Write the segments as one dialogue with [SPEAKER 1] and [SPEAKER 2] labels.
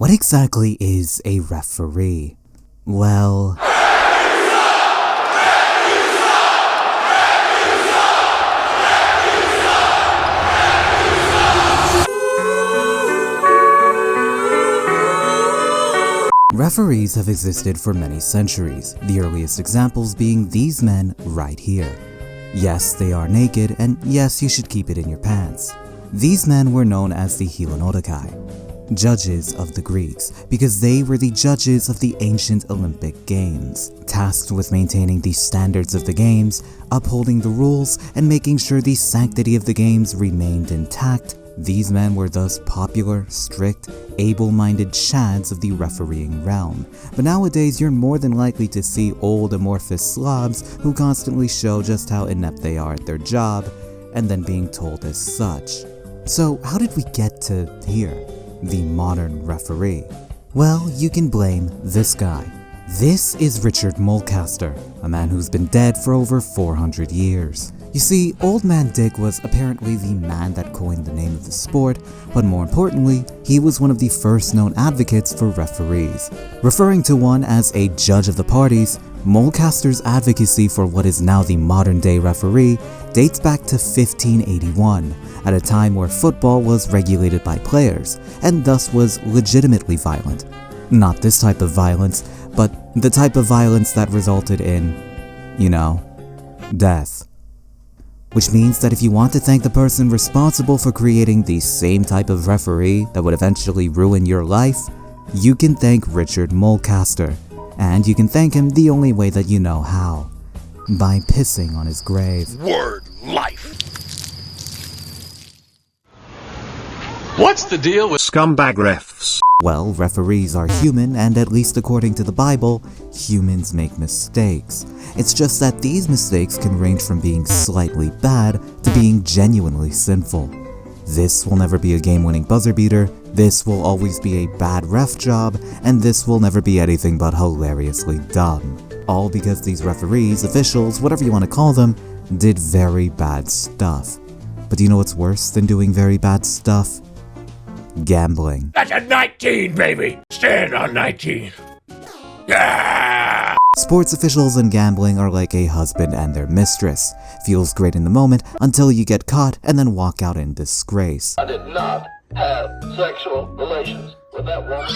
[SPEAKER 1] What exactly is a referee? Well, referees have existed for many centuries, the earliest examples being these men right here. Yes, they are naked, and yes, you should keep it in your pants. These men were known as the Helinotokai, judges of the Greeks, because they were the judges of the ancient Olympic Games, tasked with maintaining the standards of the games, upholding the rules, and making sure the sanctity of the games remained intact. These men were thus popular, strict, able-minded chads of the refereeing realm, but nowadays you're more than likely to see old amorphous slobs who constantly show just how inept they are at their job, and then being told as such. So how did we get to here, the modern referee? Well, you can blame this guy. This is Richard Mulcaster, a man who's been dead for over 400 years. You see, Old Man Dick was apparently the man that coined the name of the sport, but more importantly, he was one of the first known advocates for referees. Referring to one as a judge of the parties, Mulcaster's advocacy for what is now the modern-day referee dates back to 1581, at a time where football was regulated by players, and thus was legitimately violent. Not this type of violence, but the type of violence that resulted in, death. Which means that if you want to thank the person responsible for creating the same type of referee that would eventually ruin your life, you can thank Richard Mulcaster. And you can thank him the only way that you know how. By pissing on his grave.
[SPEAKER 2] Word life. What's the deal with Scumbag Refs?
[SPEAKER 1] Well, referees are human, and at least according to the Bible, humans make mistakes. It's just that these mistakes can range from being slightly bad to being genuinely sinful. This will never be a game-winning buzzer beater, this will always be a bad ref job, and this will never be anything but hilariously dumb. All because these referees, officials, whatever you want to call them, did very bad stuff. But do you know what's worse than doing very bad stuff? Gambling.
[SPEAKER 2] That's a 19, baby! Stand on 19. Yeah!
[SPEAKER 1] Sports officials and gambling are like a husband and their mistress. Feels great in the moment until you get caught and then walk out in disgrace.
[SPEAKER 3] I did not have sexual relations with that woman.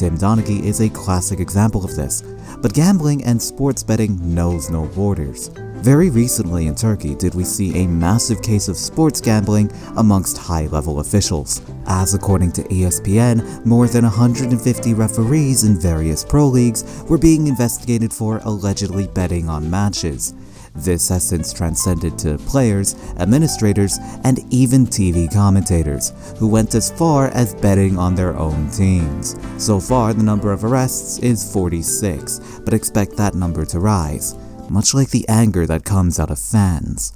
[SPEAKER 1] Tim Donaghy is a classic example of this, but gambling and sports betting knows no borders. Very recently in Turkey did we see a massive case of sports gambling amongst high-level officials, as according to ESPN, more than 150 referees in various pro leagues were being investigated for allegedly betting on matches. This has since transcended to players, administrators, and even TV commentators, who went as far as betting on their own teams. So far, the number of arrests is 46, but expect that number to rise, much like the anger that comes out of fans.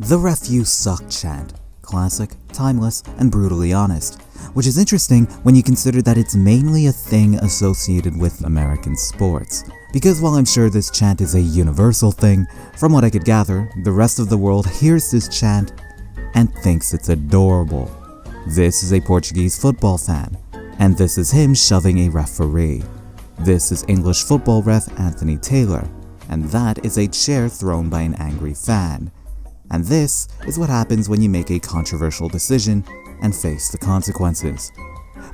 [SPEAKER 1] The Ref You Suck chant. Classic, timeless, and brutally honest. Which is interesting when you consider that it's mainly a thing associated with American sports. Because while I'm sure this chant is a universal thing, from what I could gather, the rest of the world hears this chant and thinks it's adorable. This is a Portuguese football fan, and this is him shoving a referee. This is English football ref Anthony Taylor, and that is a chair thrown by an angry fan. And this is what happens when you make a controversial decision and face the consequences.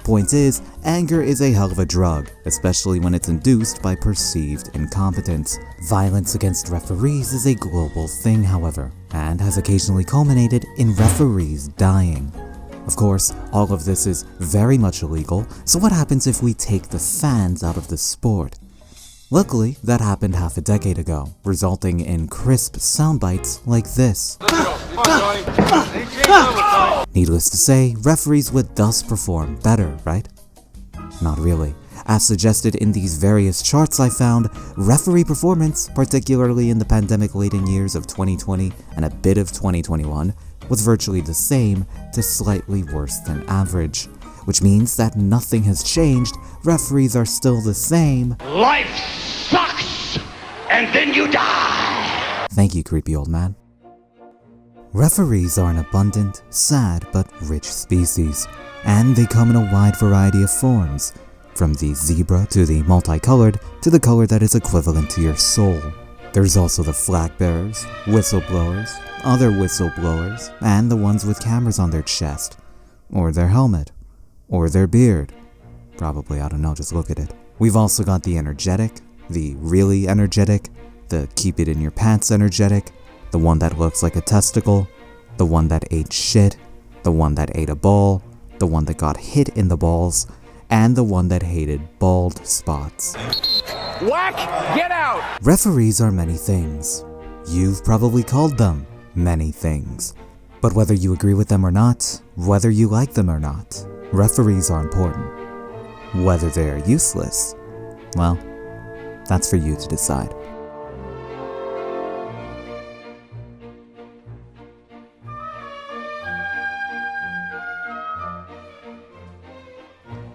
[SPEAKER 1] Point is, anger is a hell of a drug, especially when it's induced by perceived incompetence. Violence against referees is a global thing, however, and has occasionally culminated in referees dying. Of course, all of this is very much illegal, so what happens if we take the fans out of the sport? Luckily, that happened half a decade ago, resulting in crisp sound bites like this. Needless to say, referees would thus perform better, right? Not really. As suggested in these various charts I found, referee performance, particularly in the pandemic-laden years of 2020 and a bit of 2021, was virtually the same to slightly worse than average. Which means that nothing has changed, referees are still the same.
[SPEAKER 2] Life sucks! And then you die!
[SPEAKER 1] Thank you, creepy old man. Referees are an abundant, sad, but rich species, and they come in a wide variety of forms, from the zebra to the multicolored to the color that is equivalent to your soul. There's also the flag bearers, whistleblowers, other whistleblowers, and the ones with cameras on their chest, or their helmet, or their beard. Probably, I don't know, just look at it. We've also got the energetic, the really energetic, the keep it in your pants energetic, the one that looks like a testicle, the one that ate shit, the one that ate a ball, the one that got hit in the balls, and the one that hated bald spots.
[SPEAKER 2] Whack! Get out!
[SPEAKER 1] Referees are many things. You've probably called them many things. But whether you agree with them or not, whether you like them or not, referees are important. Whether they're useless, well, that's for you to decide.